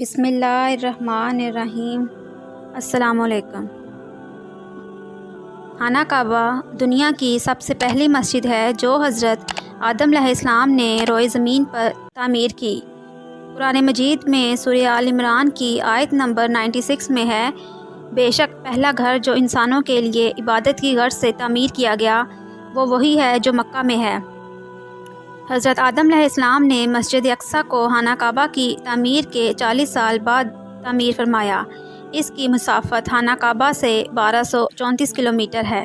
بسم اللہ الرحمن الرحیم۔ السلام علیکم۔ خانہ کعبہ دنیا کی سب سے پہلی مسجد ہے جو حضرت آدم علیہ السلام نے روئے زمین پر تعمیر کی۔ قرآن مجید میں سورہ آل عمران کی آیت نمبر 96 میں ہے، بے شک پہلا گھر جو انسانوں کے لیے عبادت کی غرض سے تعمیر کیا گیا وہ وہی ہے جو مکہ میں ہے۔ حضرت آدم علیہ السلام نے مسجد اقصیٰ کو خانہ کعبہ کی تعمیر کے 40 سال بعد تعمیر فرمایا۔ اس کی مسافت خانہ کعبہ سے 1234 کلومیٹر ہے۔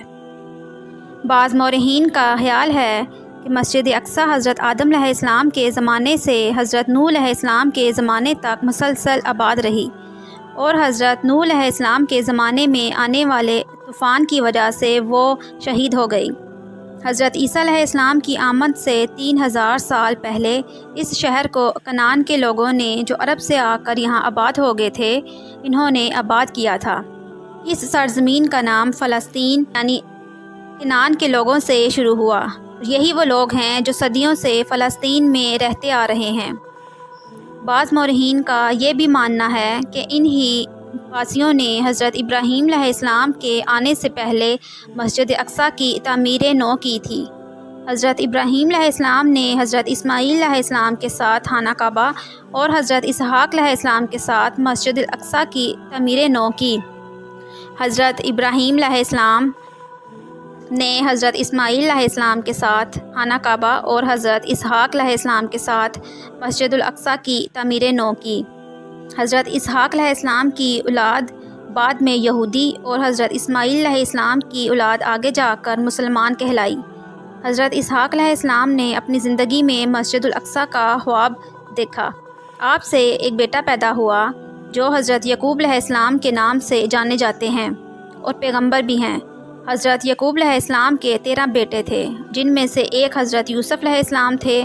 بعض مورخین کا خیال ہے کہ مسجد اقصیٰ حضرت آدم علیہ السلام کے زمانے سے حضرت نوح علیہ السلام کے زمانے تک مسلسل آباد رہی، اور حضرت نوح علیہ السلام کے زمانے میں آنے والے طوفان کی وجہ سے وہ شہید ہو گئی۔ حضرت عیسیٰ علیہ السلام کی آمد سے 3000 سال پہلے اس شہر کو کنعان کے لوگوں نے، جو عرب سے آ کر یہاں آباد ہو گئے تھے، انہوں نے آباد کیا تھا۔ اس سرزمین کا نام فلسطین یعنی کنعان کے لوگوں سے شروع ہوا۔ یہی وہ لوگ ہیں جو صدیوں سے فلسطین میں رہتے آ رہے ہیں۔ بعض مورخین کا یہ بھی ماننا ہے کہ انہی واسیوں نے حضرت ابراہیم علیہ السلام کے آنے سے پہلے مسجد اقصیٰ کی تعمیر نو کی تھی۔ حضرت ابراہیم علیہ السلام نے حضرت اسماعیل علیہ السلام کے ساتھ خانہ کعبہ اور حضرت اسحاق علیہ السلام کے ساتھ مسجد اقصیٰ کی تعمیر نو کی۔ حضرت ابراہیم علیہ السلام نے حضرت اسماعیل علیہ السلام کے ساتھ خانہ کعبہ اور حضرت اسحاق علیہ السلام کے ساتھ مسجد الاقصیٰ کی تعمیر نو کی۔ حضرت اسحاق علیہ السلام کی اولاد بعد میں یہودی اور حضرت اسماعیل علیہ السلام کی اولاد آگے جا کر مسلمان کہلائی۔ حضرت اسحاق علیہ السلام نے اپنی زندگی میں مسجد الاقصیٰ کا خواب دیکھا۔ آپ سے ایک بیٹا پیدا ہوا جو حضرت یعقوب علیہ السلام کے نام سے جانے جاتے ہیں اور پیغمبر بھی ہیں۔ حضرت یعقوب علیہ السلام کے 13 بیٹے تھے، جن میں سے ایک حضرت یوسف علیہ السلام تھے،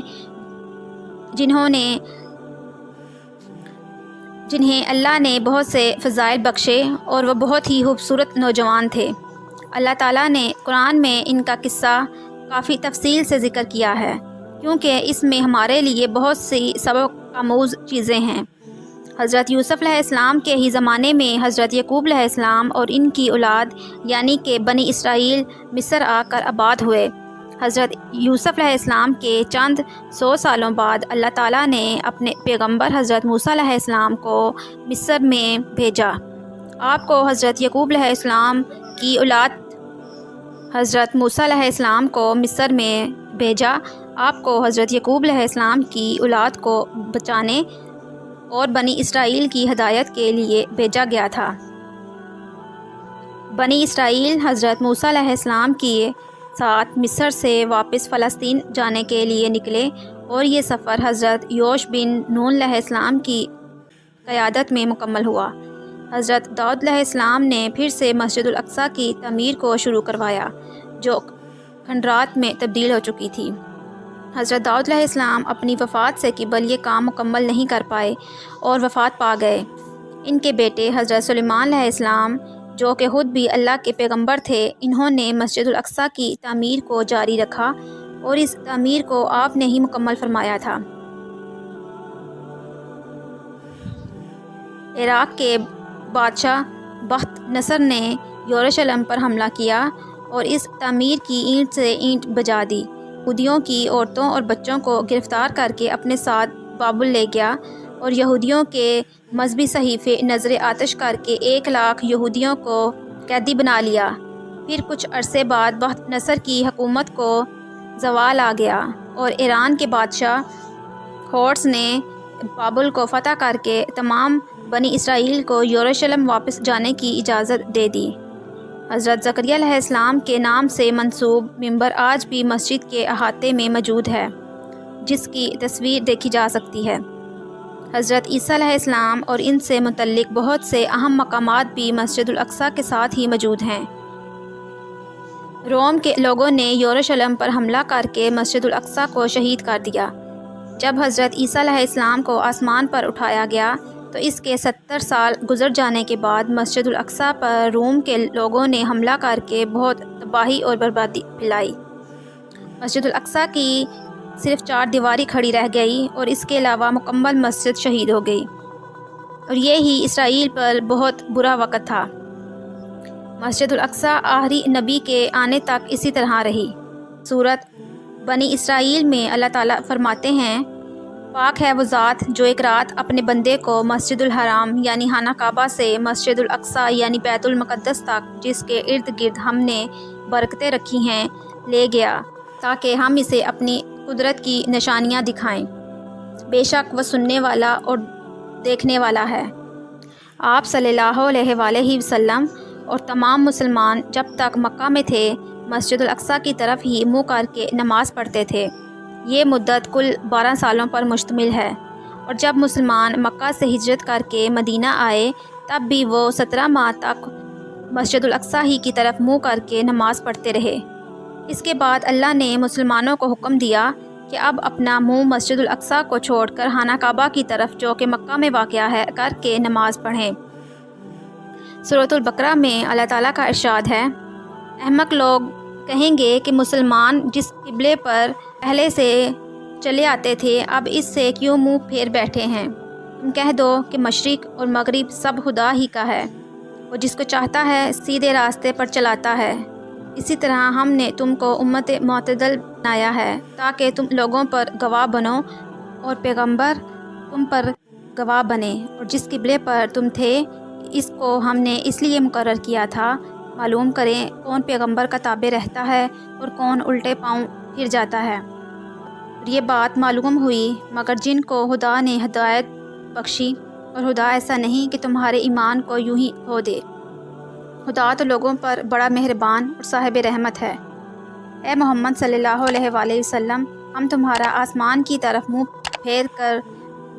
جنہیں اللہ نے بہت سے فضائل بخشے اور وہ بہت ہی خوبصورت نوجوان تھے۔ اللہ تعالیٰ نے قرآن میں ان کا قصہ کافی تفصیل سے ذکر کیا ہے، کیونکہ اس میں ہمارے لیے بہت سی سبق آموز چیزیں ہیں۔ حضرت یوسف علیہ السلام کے ہی زمانے میں حضرت یعقوب علیہ السلام اور ان کی اولاد یعنی کہ بنی اسرائیل مصر آ کر آباد ہوئے۔ حضرت یوسف علیہ السلام کے چند 100 سالوں بعد اللہ تعالیٰ نے اپنے پیغمبر حضرت موسیٰ علیہ السلام کو مصر میں بھیجا۔ آپ کو حضرت یعقوب علیہ السلام کی اولاد حضرت موسیٰ علیہ السلام کو مصر میں بھیجا۔ آپ کو حضرت یعقوب علیہ السلام کی اولاد کو بچانے اور بنی اسرائیل کی ہدایت کے لیے بھیجا گیا تھا۔ بنی اسرائیل حضرت موسیٰ علیہ السلام کے ساتھ مصر سے واپس فلسطین جانے کے لیے نکلے، اور یہ سفر حضرت یوش بن نون علیہ السلام کی قیادت میں مکمل ہوا۔ حضرت داؤد علیہ السلام نے پھر سے مسجد الاقصیٰ کی تعمیر کو شروع کروایا، جو کھنڈرات میں تبدیل ہو چکی تھی۔ حضرت داؤد علیہ السلام اپنی وفات سے قبل یہ کام مکمل نہیں کر پائے اور وفات پا گئے۔ ان کے بیٹے حضرت سلیمان علیہ السلام، جو کہ خود بھی اللہ کے پیغمبر تھے، انہوں نے مسجد الاقصیٰ کی تعمیر کو جاری رکھا اور اس تعمیر کو آپ نے ہی مکمل فرمایا تھا۔ عراق کے بادشاہ بخت نصر نے یروشلم پر حملہ کیا اور اس تعمیر کی اینٹ سے اینٹ بجا دی۔ یہودیوں کی عورتوں اور بچوں کو گرفتار کر کے اپنے ساتھ بابل لے گیا اور یہودیوں کے مذہبی صحیفے نظر آتش کر کے 1,00,000 یہودیوں کو قیدی بنا لیا۔ پھر کچھ عرصے بعد بخت نصر کی حکومت کو زوال آ گیا اور ایران کے بادشاہ ہورس نے بابل کو فتح کر کے تمام بنی اسرائیل کو یروشلم واپس جانے کی اجازت دے دی۔ حضرت زکریا علیہ السلام کے نام سے منسوب منبر آج بھی مسجد کے احاطے میں موجود ہے، جس کی تصویر دیکھی جا سکتی ہے۔ حضرت عیسیٰ علیہ السلام اور ان سے متعلق بہت سے اہم مقامات بھی مسجد الاقصیٰ کے ساتھ ہی موجود ہیں۔ روم کے لوگوں نے یروشلم پر حملہ کر کے مسجد الاقصیٰ کو شہید کر دیا۔ جب حضرت عیسیٰ علیہ السلام کو آسمان پر اٹھایا گیا تو اس کے 70 سال گزر جانے کے بعد مسجد الاقصیٰ پر روم کے لوگوں نے حملہ کر کے بہت تباہی اور بربادی پھیلائی۔ مسجد الاقصیٰ کی صرف 4 دیواری کھڑی رہ گئی اور اس کے علاوہ مکمل مسجد شہید ہو گئی۔ اور یہ ہی اسرائیل پر بہت برا وقت تھا۔ مسجد الاقصیٰ آخری نبی کے آنے تک اسی طرح رہی۔ سورۃ بنی اسرائیل میں اللہ تعالیٰ فرماتے ہیں، پاک ہے وہ ذات جو ایک رات اپنے بندے کو مسجد الحرام یعنی خانہ کعبہ سے مسجد الاقصیٰ یعنی بیت المقدس تک، جس کے ارد گرد ہم نے برکتیں رکھی ہیں، لے گیا تاکہ ہم اسے اپنی قدرت کی نشانیاں دکھائیں۔ بے شک وہ سننے والا اور دیکھنے والا ہے۔ آپ صلی اللہ علیہ وآلہ وسلم اور تمام مسلمان جب تک مکہ میں تھے مسجد الاقصیٰ کی طرف ہی منہ کر کے نماز پڑھتے تھے۔ یہ مدت کل 12 سالوں پر مشتمل ہے، اور جب مسلمان مکہ سے ہجرت کر کے مدینہ آئے تب بھی وہ 17 ماہ تک مسجد الاقصیٰ ہی کی طرف منہ کر کے نماز پڑھتے رہے۔ اس کے بعد اللہ نے مسلمانوں کو حکم دیا کہ اب اپنا منہ مسجد الاقصیٰ کو چھوڑ کر خانہ کعبہ کی طرف جو کہ مکہ میں واقع ہے کر کے نماز پڑھیں۔ سورۃ البقرہ میں اللہ تعالیٰ کا ارشاد ہے، احمق لوگ کہیں گے کہ مسلمان جس قبلے پر پہلے سے چلے آتے تھے اب اس سے کیوں منہ پھیر بیٹھے ہیں؟ تم کہہ دو کہ مشرق اور مغرب سب خدا ہی کا ہے، وہ جس کو چاہتا ہے سیدھے راستے پر چلاتا ہے۔ اسی طرح ہم نے تم کو امت معتدل بنایا ہے تاکہ تم لوگوں پر گواہ بنو اور پیغمبر تم پر گواہ بنے، اور جس قبلے پر تم تھے اس کو ہم نے اس لیے مقرر کیا تھا معلوم کریں کون پیغمبر کا تابع رہتا ہے اور کون الٹے پاؤں پھر جاتا ہے۔ اور یہ بات معلوم ہوئی مگر جن کو خدا نے ہدایت بخشی، اور خدا ایسا نہیں کہ تمہارے ایمان کو یوں ہی کھو دے۔ خدا تو لوگوں پر بڑا مہربان اور صاحب رحمت ہے۔ اے محمد صلی اللہ علیہ وآلہ وسلم، ہم تمہارا آسمان کی طرف منہ پھیر کر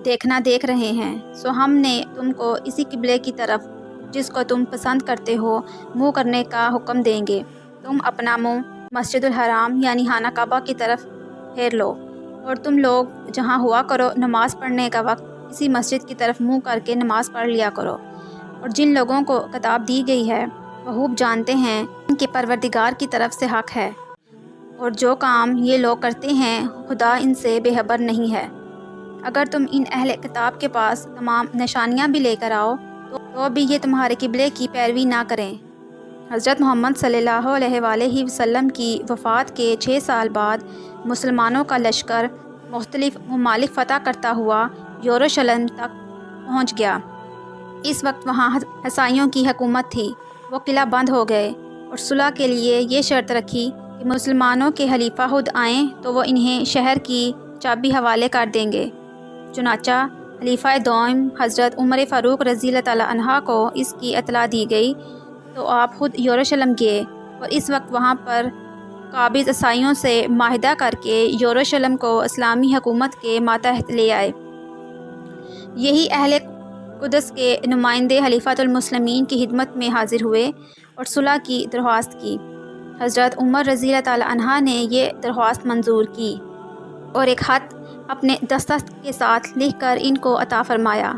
دیکھنا دیکھ رہے ہیں، سو ہم نے تم کو اسی قبلے کی طرف جس کو تم پسند کرتے ہو منہ کرنے کا حکم دیں گے۔ تم اپنا منہ مسجد الحرام یعنی خانہ کعبہ کی طرف پھیر لو، اور تم لوگ جہاں ہوا کرو نماز پڑھنے کا وقت اسی مسجد کی طرف منہ کر کے نماز پڑھ لیا کرو۔ اور جن لوگوں کو کتاب دی گئی ہے وہ خوب جانتے ہیں ان کے پروردگار کی طرف سے حق ہے، اور جو کام یہ لوگ کرتے ہیں خدا ان سے بے خبر نہیں ہے۔ اگر تم ان اہل کتاب کے پاس تمام نشانیاں بھی لے کر آؤ تو بھی یہ تمہارے قبلے کی پیروی نہ کریں۔ حضرت محمد صلی اللہ علیہ وآلہ وسلم کی وفات کے 6 سال بعد مسلمانوں کا لشکر مختلف ممالک فتح کرتا ہوا یروشلم تک پہنچ گیا۔ اس وقت وہاں عیسائیوں کی حکومت تھی، وہ قلعہ بند ہو گئے اور صلح کے لیے یہ شرط رکھی کہ مسلمانوں کے خلیفہ خود آئیں تو وہ انہیں شہر کی چابی حوالے کر دیں گے۔ چنانچہ خلیفہ دوم حضرت عمر فاروق رضی اللہ تعالیٰ عنہ کو اس کی اطلاع دی گئی تو آپ خود یروشلم گئے اور اس وقت وہاں پر قابض عیسائیوں سے معاہدہ کر کے یروشلم کو اسلامی حکومت کے ماتحت لے آئے۔ یہی اہل قدس کے نمائندے خلیفۃ المسلمین کی خدمت میں حاضر ہوئے اور صلح کی درخواست کی۔ حضرت عمر رضی اللہ تعالیٰ عنہ نے یہ درخواست منظور کی اور ایک خط اپنے دستخط کے ساتھ لکھ کر ان کو عطا فرمایا۔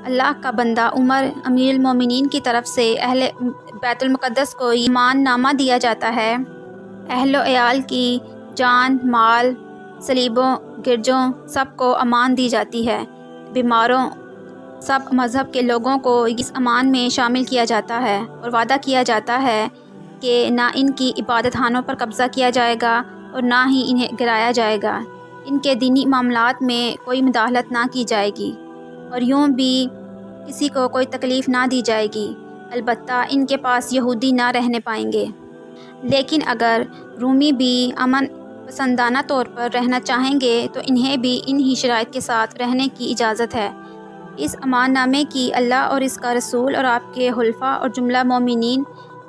اللہ کا بندہ عمر امیر المومنین کی طرف سے اہل بیت المقدس کو ایمان نامہ دیا جاتا ہے۔ اہل و عیال کی جان، مال، صلیبوں، گرجوں سب کو امان دی جاتی ہے۔ بیماروں، سب مذہب کے لوگوں کو اس امان میں شامل کیا جاتا ہے اور وعدہ کیا جاتا ہے کہ نہ ان کی عبادت خانوں پر قبضہ کیا جائے گا اور نہ ہی انہیں گرایا جائے گا۔ ان کے دینی معاملات میں کوئی مداخلت نہ کی جائے گی اور یوں بھی کسی کو کوئی تکلیف نہ دی جائے گی، البتہ ان کے پاس یہودی نہ رہنے پائیں گے۔ لیکن اگر رومی بھی امن پسندانہ طور پر رہنا چاہیں گے تو انہیں بھی ان ہی شرائط کے ساتھ رہنے کی اجازت ہے۔ اس امان نامے کی اللہ اور اس کا رسول اور آپ کے خلفاء اور جملہ مومنین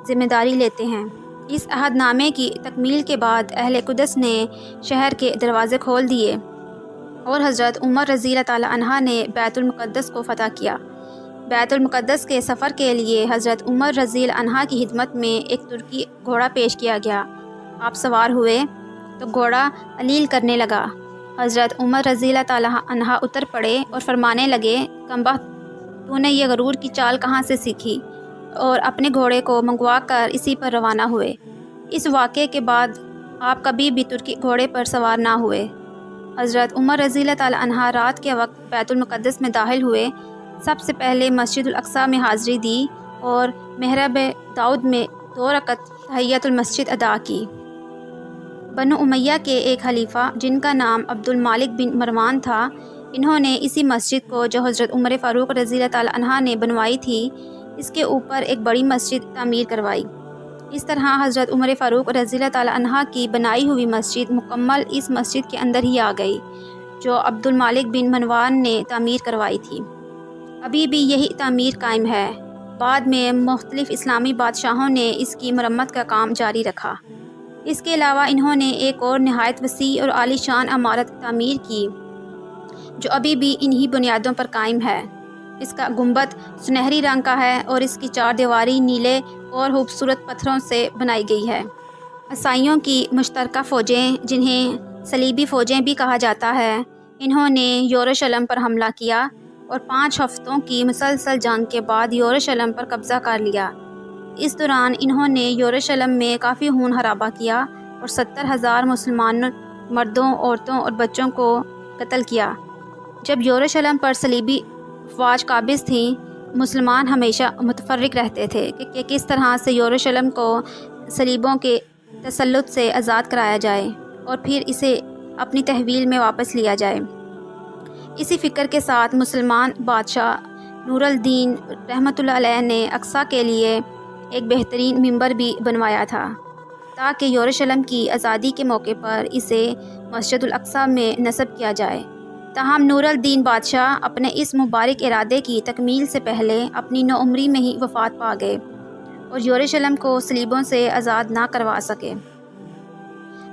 ذمہ داری لیتے ہیں۔ اس عہد نامے کی تکمیل کے بعد اہل قدس نے شہر کے دروازے کھول دیے اور حضرت عمر رضی اللہ تعالیٰ عنہ نے بیت المقدس کو فتح کیا۔ بیت المقدس کے سفر کے لیے حضرت عمر رضی اللہ عنہ کی خدمت میں ایک ترکی گھوڑا پیش کیا گیا۔ آپ سوار ہوئے تو گھوڑا علیل کرنے لگا۔ حضرت عمر رضی اللہ تعالیٰ عنہ اتر پڑے اور فرمانے لگے، کمبخت، تو نے یہ غرور کی چال کہاں سے سیکھی؟ اور اپنے گھوڑے کو منگوا کر اسی پر روانہ ہوئے۔ اس واقعے کے بعد آپ کبھی بھی ترکی گھوڑے پر سوار نہ ہوئے۔ حضرت عمر رضی اللہ تعالیٰ عنہ رات کے وقت بیت المقدس میں داخل ہوئے سب سے پہلے مسجد الاقصیٰ میں حاضری دی اور محراب داؤد میں 2 رکعت تحیۃ المسجد ادا کی۔ بنو امیہ کے ایک خلیفہ جن کا نام عبد المالک بن مروان تھا، انہوں نے اسی مسجد کو جو حضرت عمر فاروق رضی اللہ تعالیٰ عنہ نے بنوائی تھی، اس کے اوپر ایک بڑی مسجد تعمیر کروائی۔ اس طرح حضرت عمر فاروق رضی اللہ تعالیٰ عنہ کی بنائی ہوئی مسجد مکمل اس مسجد کے اندر ہی آ گئی جو عبد المالک بن مروان نے تعمیر کروائی تھی۔ ابھی بھی یہی تعمیر قائم ہے۔ بعد میں مختلف اسلامی بادشاہوں نے اس کی مرمت کا کام جاری رکھا۔ اس کے علاوہ انہوں نے ایک اور نہایت وسیع اور عالی شان عمارت تعمیر کی جو ابھی بھی انہی بنیادوں پر قائم ہے۔ اس کا گنبد سنہری رنگ کا ہے اور اس کی 4 دیواری نیلے اور خوبصورت پتھروں سے بنائی گئی ہے۔ عیسائیوں کی مشترکہ فوجیں، جنہیں صلیبی فوجیں بھی کہا جاتا ہے، انہوں نے یروشلم پر حملہ کیا اور 5 ہفتوں کی مسلسل جنگ کے بعد یروشلم پر قبضہ کر لیا۔ اس دوران انہوں نے یروشلم میں کافی خون خرابہ کیا اور 70,000 مسلمان مردوں، عورتوں اور بچوں کو قتل کیا۔ جب یروشلم پر صلیبی افواج قابض تھیں، مسلمان ہمیشہ متفرق رہتے تھے کہ کس طرح سے یروشلم کو صلیبوں کے تسلط سے آزاد کرایا جائے اور پھر اسے اپنی تحویل میں واپس لیا جائے۔ اسی فکر کے ساتھ مسلمان بادشاہ نور الدین رحمۃ اللہ علیہ نے اقصیٰ کے لیے ایک بہترین منبر بھی بنوایا تھا تاکہ یروشلم کی آزادی کے موقع پر اسے مسجد الاقصیٰ میں نصب کیا جائے۔ تاہم نور الدین بادشاہ اپنے اس مبارک ارادے کی تکمیل سے پہلے اپنی نوعمری میں ہی وفات پا گئے اور یروشلم کو صلیبوں سے آزاد نہ کروا سکے۔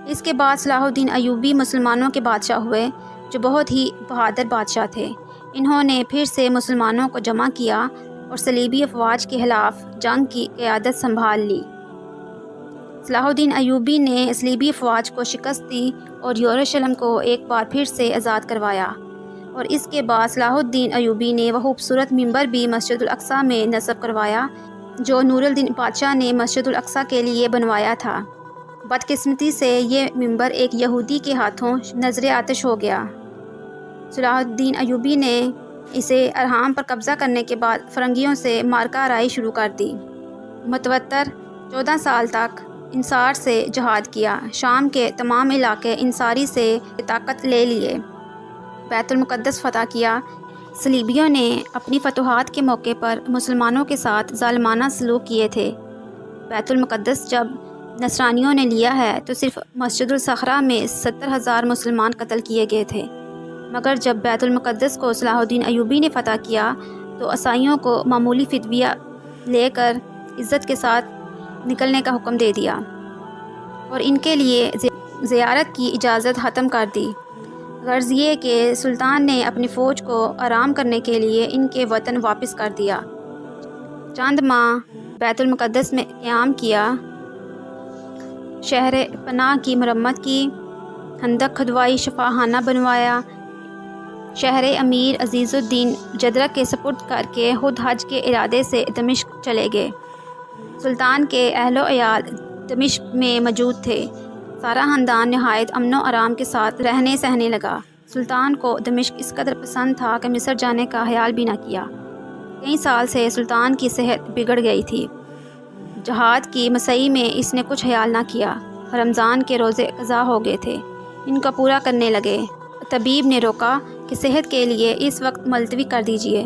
اس کے بعد صلاح الدین ایوبی مسلمانوں کے بادشاہ ہوئے جو بہت ہی بہادر بادشاہ تھے۔ انہوں نے پھر سے مسلمانوں کو جمع کیا اور صلیبی افواج کے خلاف جنگ کی قیادت سنبھال لی۔ صلاح الدین ایوبی نے صلیبی افواج کو شکست دی اور یروشلم کو ایک بار پھر سے آزاد کروایا، اور اس کے بعد صلاح الدین ایوبی نے وہ خوبصورت منبر بھی مسجد الاقصیٰ میں نصب کروایا جو نور الدین بادشاہ نے مسجد الاقصیٰ کے لیے بنوایا تھا۔ بدقسمتی سے یہ منبر ایک یہودی کے ہاتھوں نذر آتش ہو گیا۔ صلاح الدین ایوبی نے اسے ارحام پر قبضہ کرنے کے بعد فرنگیوں سے مارکہ آرائی شروع کر دی۔ متواتر 14 سال تک انصار سے جہاد کیا، شام کے تمام علاقے انصاری سے طاقت لے لیے، بیت المقدس فتح کیا۔ صلیبیوں نے اپنی فتوحات کے موقع پر مسلمانوں کے ساتھ ظالمانہ سلوک کیے تھے۔ بیت المقدس جب نصرانیوں نے لیا ہے تو صرف مسجد الصخرہ میں 70,000 مسلمان قتل کیے گئے تھے، مگر جب بیت المقدس کو صلاح الدین ایوبی نے فتح کیا تو عیسائیوں کو معمولی فدیہ لے کر عزت کے ساتھ نکلنے کا حکم دے دیا اور ان کے لیے زیارت کی اجازت ختم کر دی۔ غرض یہ کہ سلطان نے اپنی فوج کو آرام کرنے کے لیے ان کے وطن واپس کر دیا۔ چند ماہ بیت المقدس میں قیام کیا، شہر پناہ کی مرمت کی، خندق کھدوائی، شفاخانہ بنوایا۔ شہر امیر عزیز الدین جدرک کے سپرد کر کے خود حج کے ارادے سے دمشق چلے گئے۔ سلطان کے اہل و عیال دمشق میں موجود تھے۔ سارا خاندان نہایت امن و آرام کے ساتھ رہنے سہنے لگا۔ سلطان کو دمشق اس قدر پسند تھا کہ مصر جانے کا خیال بھی نہ کیا۔ کئی سال سے سلطان کی صحت بگڑ گئی تھی۔ جہاد کی مسعی میں اس نے کچھ خیال نہ کیا۔ رمضان کے روزے قضا ہو گئے تھے، ان کو پورا کرنے لگے۔ طبیب نے روکا کہ صحت کے لیے اس وقت ملتوی کر دیجیے۔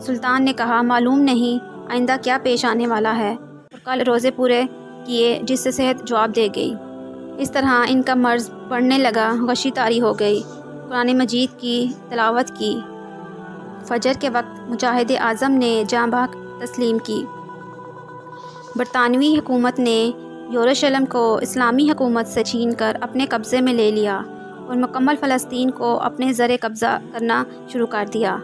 سلطان نے کہا معلوم نہیں آئندہ کیا پیش آنے والا ہے، اور کل روزے پورے کیے جس سے صحت جواب دے گئی۔ اس طرح ان کا مرض بڑھنے لگا، غشی طاری ہو گئی۔ قرآن مجید کی تلاوت کی۔ فجر کے وقت مجاہد اعظم نے جاں بحق تسلیم کی۔ برطانوی حکومت نے یروشلم کو اسلامی حکومت سے چھین کر اپنے قبضے میں لے لیا اور مکمل فلسطین کو اپنے زیر قبضہ کرنا شروع کر دیا۔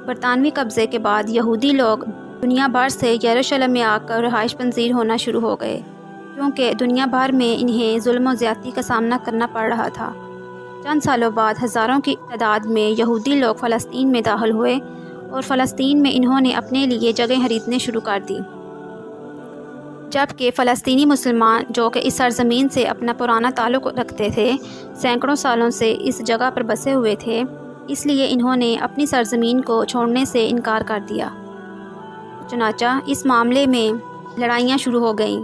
برطانوی قبضے کے بعد یہودی لوگ دنیا بھر سے یروشلم میں آ کر رہائش پذیر ہونا شروع ہو گئے، کیونکہ دنیا بھر میں انہیں ظلم و زیادتی کا سامنا کرنا پڑ رہا تھا۔ چند سالوں بعد ہزاروں کی تعداد میں یہودی لوگ فلسطین میں داخل ہوئے اور فلسطین میں انہوں نے اپنے لیے جگہ خریدنے شروع کر دی، جبکہ فلسطینی مسلمان جو کہ اس سرزمین سے اپنا پرانا تعلق رکھتے تھے، سینکڑوں سالوں سے اس جگہ پر بسے ہوئے تھے، اس لیے انہوں نے اپنی سرزمین کو چھوڑنے سے انکار کر دیا۔ چنانچہ اس معاملے میں لڑائیاں شروع ہو گئیں۔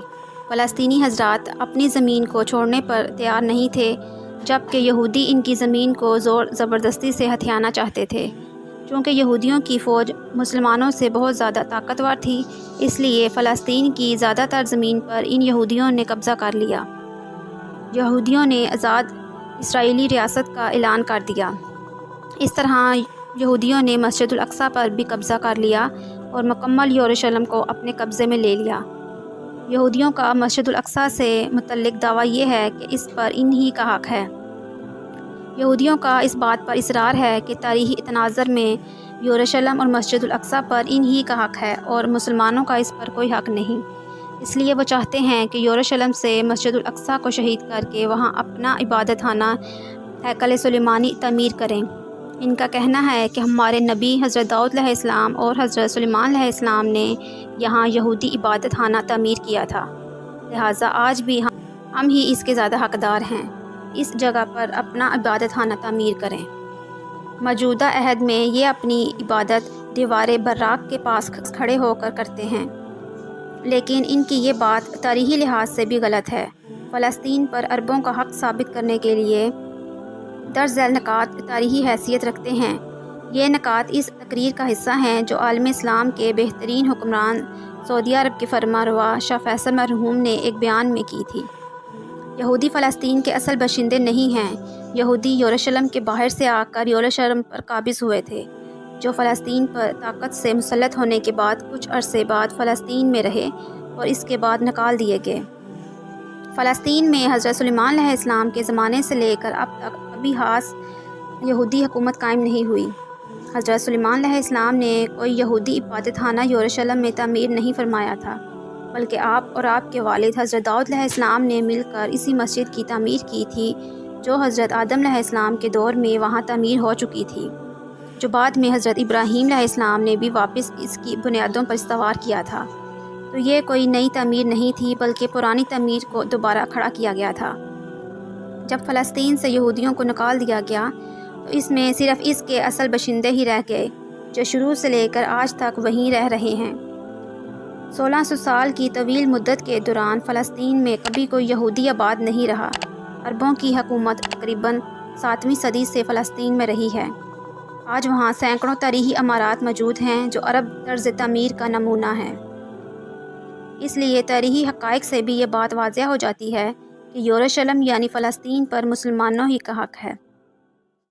فلسطینی حضرات اپنی زمین کو چھوڑنے پر تیار نہیں تھے، جبکہ یہودی ان کی زمین کو زور زبردستی سے ہتھیانا چاہتے تھے۔ چونکہ یہودیوں کی فوج مسلمانوں سے بہت زیادہ طاقتور تھی، اس لیے فلسطین کی زیادہ تر زمین پر ان یہودیوں نے قبضہ کر لیا۔ یہودیوں نے آزاد اسرائیلی ریاست کا اعلان کر دیا۔ اس طرح یہودیوں نے مسجد الاقصیٰ پر بھی قبضہ کر لیا اور مکمل یروشلم کو اپنے قبضے میں لے لیا۔ یہودیوں کا مسجد الاقصیٰ سے متعلق دعویٰ یہ ہے کہ اس پر انہی کا حق ہے۔ یہودیوں کا اس بات پر اصرار ہے کہ تاریخی تناظر میں یروشلم اور مسجد الاقصیٰ پر انہی کا حق ہے اور مسلمانوں کا اس پر کوئی حق نہیں۔ اس لیے وہ چاہتے ہیں کہ یروشلم سے مسجد الاقصیٰ کو شہید کر کے وہاں اپنا عبادت خانہ ہیکل سلیمانی تعمیر کریں۔ ان کا کہنا ہے کہ ہمارے نبی حضرت داؤد علیہ السلام اور حضرت سلیمان علیہ السلام نے یہاں یہودی عبادت خانہ تعمیر کیا تھا، لہٰذا آج بھی ہم ہی اس کے زیادہ حقدار ہیں، اس جگہ پر اپنا عبادت خانہ تعمیر کریں۔ موجودہ عہد میں یہ اپنی عبادت دیوار براق کے پاس کھڑے ہو کر کرتے ہیں، لیکن ان کی یہ بات تاریخی لحاظ سے بھی غلط ہے۔ فلسطین پر عربوں کا حق ثابت کرنے کے لیے درج ذیل نکات تاریخی حیثیت رکھتے ہیں۔ یہ نکات اس تقریر کا حصہ ہیں جو عالم اسلام کے بہترین حکمران سعودی عرب کے فرما روا شاہ فیصل مرحوم نے ایک بیان میں کی تھی۔ یہودی فلسطین کے اصل باشندے نہیں ہیں۔ یہودی یروشلم کے باہر سے آ کر یروشلم پر قابض ہوئے تھے، جو فلسطین پر طاقت سے مسلط ہونے کے بعد کچھ عرصے بعد فلسطین میں رہے اور اس کے بعد نکال دیے گئے۔ فلسطین میں حضرت سلیمان علیہ السلام کے زمانے سے لے کر اب تک کبھی خاص یہودی حکومت قائم نہیں ہوئی۔ حضرت سلیمان علیہ السلام نے کوئی یہودی عبادت خانہ یروشلم میں تعمیر نہیں فرمایا تھا، بلکہ آپ اور آپ کے والد حضرت داؤد علیہ السلام نے مل کر اسی مسجد کی تعمیر کی تھی جو حضرت آدم علیہ السلام کے دور میں وہاں تعمیر ہو چکی تھی، جو بعد میں حضرت ابراہیم علیہ السلام نے بھی واپس اس کی بنیادوں پر استوار کیا تھا۔ تو یہ کوئی نئی تعمیر نہیں تھی، بلکہ پرانی تعمیر کو دوبارہ کھڑا کیا گیا تھا۔ جب فلسطین سے یہودیوں کو نکال دیا گیا تو اس میں صرف اس کے اصل باشندے ہی رہ گئے، جو شروع سے لے کر آج تک وہیں رہ رہے ہیں۔ 1600 سال کی طویل مدت کے دوران فلسطین میں کبھی کوئی یہودی آباد نہیں رہا۔ عربوں کی حکومت تقریباً 7ویں صدی سے فلسطین میں رہی ہے۔ آج وہاں سینکڑوں تاریخی عمارات موجود ہیں جو عرب طرز تعمیر کا نمونہ ہیں۔ اس لیے تاریخی حقائق سے بھی یہ بات واضح ہو جاتی ہے کہ یروشلم یعنی فلسطین پر مسلمانوں ہی کا حق ہے۔